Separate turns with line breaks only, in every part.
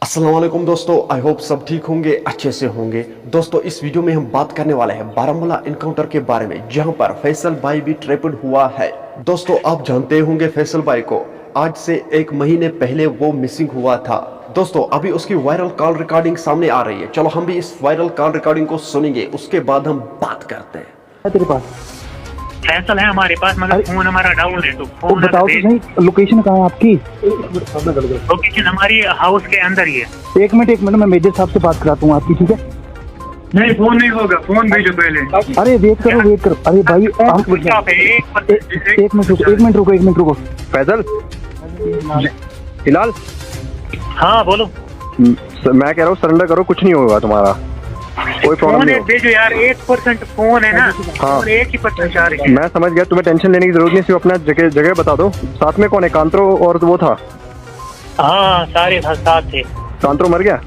अस्सलाम वालेकुम दोस्तों, आई होप सब ठीक होंगे, अच्छे से होंगे। दोस्तों इस वीडियो में हम बात करने वाले हैं बारामूला इनकाउंटर के बारे में, जहां पर फैसल भाई भी ट्रैप्ड हुआ है। दोस्तों आप जानते होंगे फैसल भाई को, आज से 1 महीने पहले वो मिसिंग हुआ था। दोस्तों अभी उसकी वायरल कॉल रिकॉर्डिंग सामने आ रही है, चलो हम भी इस वायरल कॉल रिकॉर्डिंग को सुनेंगे, उसके बाद हम बात करते हैं।
तेरे पास
फैसल है हमारे पास, मगर फोन हमारा डाउन है। तो
तो
फोन
बताओ तो सही, लोकेशन कहाँ है आपकी?
लोकेशन हमारी हाउस के अंदर ही है।
एक मिनट मैं मेजर साहब से बात कराता हूँ आपकी, ठीक है?
नहीं फोन नहीं होगा, फोन भेजो पहले।
अरे वेट करो। अरे भाई एक मिनट रुको।
फैजल, हिलाल,
हाँ बोलो।
मैं कह रहा हूँ सरेंडर करो, कुछ नहीं होगा तुम्हारा, कोई प्रॉब्लम
फोन
नहीं
एक भेजो यार, 1% फोन है ना।
हाँ।
फोन 1% चार्ज है।
मैं समझ गया, तुम्हें टेंशन लेने की जरूरत नहीं, सिर्फ अपना जगह बता दो। साथ में कौन है? कांत्रो और वो था?
हाँ सारे साथ थे।
कांत्रो मर गया?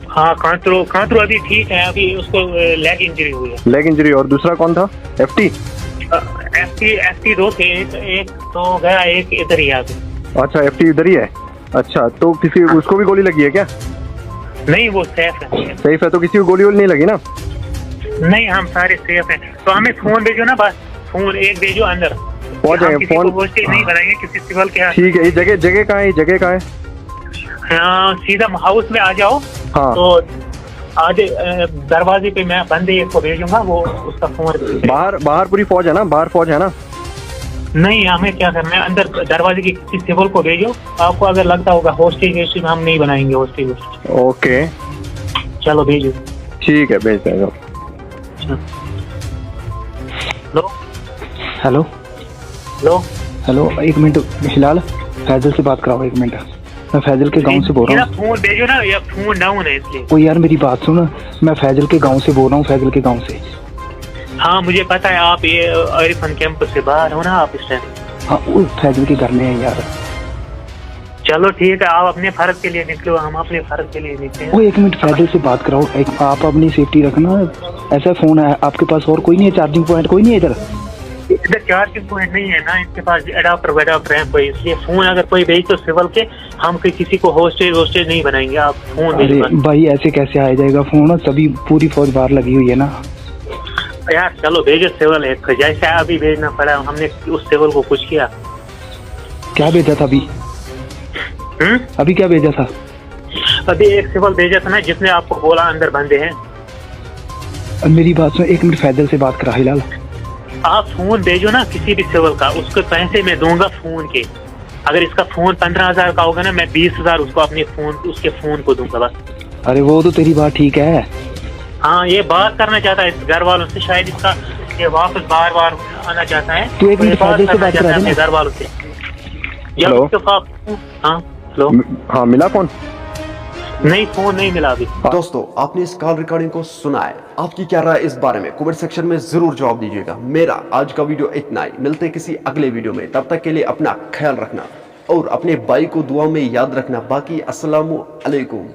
हाँ कांत्रो अभी ठीक है, अभी उसको लेग इंजरी हुई है।
Leg injury. और दूसरा कौन था? एफटी?
एफटी 2 थे, एक तो गया, एक इधर ही आ गया।
अच्छा एफटी इधर ही है। अच्छा तो किसी उसको भी गोली लगी है क्या?
नहीं वो सेफ है।
सेफ है तो किसी को गोली वोली नहीं लगी ना?
नहीं हम सारे सेफ हैं। तो हमें फोन भेजो ना, बस फोन एक भेजो अंदर।
पहुंच जाएंगे फोन।
नहीं बनाएंगे किसी सिविल के हाथ।
ठीक है, ये जगह कहाँ है? ये जगह कहाँ है?
हाँ सीधा हाउस में आ जाओ।
हाँ
तो आज दरवाजे पे मैं बंदे को भेजूंगा, वो उसका फोन।
बाहर पूरी फौज है ना? बाहर फौज है ना?
नहीं हमें क्या करना है, अंदर दरवाजे के किसी सिविल को भेजो। आपको अगर लगता होगा हॉस्टेज में, हम नहीं बनाएंगे हॉस्टेज।
ओके
चलो भेजो।
ठीक है, भेज देंगे।
लो
हेलो
लो
एक मिनट हिलाल, फैजल से बात कराओ। एक मिनट, मैं फैजल के गांव से बोल रहा हूँ।
फोन भेजो ना, या फोन डाउन है इसलिए।
ओ यार मेरी बात सुन, मैं फैजल के गांव से बोल रहा हूँ, फैजल के गांव से।
हाँ मुझे पता है, आप ये अरिफन कैंपस से बाहर हो ना आप इस टाइम?
हाँ वो फैजल के घर में है यार।
चलो ठीक है, आप अपने फर्ज के लिए निकलो, हम अपने फर्ज के लिए निकले।
ओ एक मिनट फैजल से बात कराओ। आप अपनी सेफ्टी रखना। ऐसा फोन है आपके पास और कोई नहीं है? चार्जिंग पॉइंट कोई नहीं है
इधर चार्जिंग पॉइंट नहीं है ना, इसके पास एडाप्टर है कोई, इसलिए फोन अगर कोई भेज तो सिविल के, हम किसी को हॉस्टेज नहीं बनाएंगे। आप फोन
अरे भाई ऐसे कैसे आ जाएगा फोन? सभी पूरी फौज बाहर लगी हुई है ना
यार। चलो भेजो सिविल है, जैसे अभी भेजना पड़ा, हमने उस सिविल को कुछ किया।
क्या भेजा था अभी? अभी क्या भेजा था?
अभी एक सिविल भेजा था ना, जिसने आपको बोला अंदर बंदे हैं।
मेरी बात सुन, एक मिनट फैजल से बात करा। हिलाल
आप फोन भेजो ना किसी भी सिविल का, उसके पैसे मैं दूंगा फोन के। अगर इसका फोन 15,000 का होगा ना, मैं 20,000 उसको अपने फोन, उसके फोन को दूंगा बस।
अरे वो तो तेरी बात ठीक है।
हाँ ये बात करना चाहता है इस घर वालों से, शायद इसका ये वापस बार आना चाहता है।
तू एक मिनट फैजल से बात करा
अपने घर वालों से।
हेलो।
हाँ हेलो।
हाँ मिला फोन?
नहीं फोन नहीं मिला अभी।
दोस्तों आपने इस कॉल रिकॉर्डिंग को सुना है, आपकी क्या राय इस बारे में कमेंट सेक्शन में जरूर जवाब दीजिएगा। मेरा आज का वीडियो इतना ही, मिलते हैं किसी अगले वीडियो में, तब तक के लिए अपना ख्याल रखना और अपने भाई को दुआ में याद रखना। बाकी अस्सलामु अलैकुम।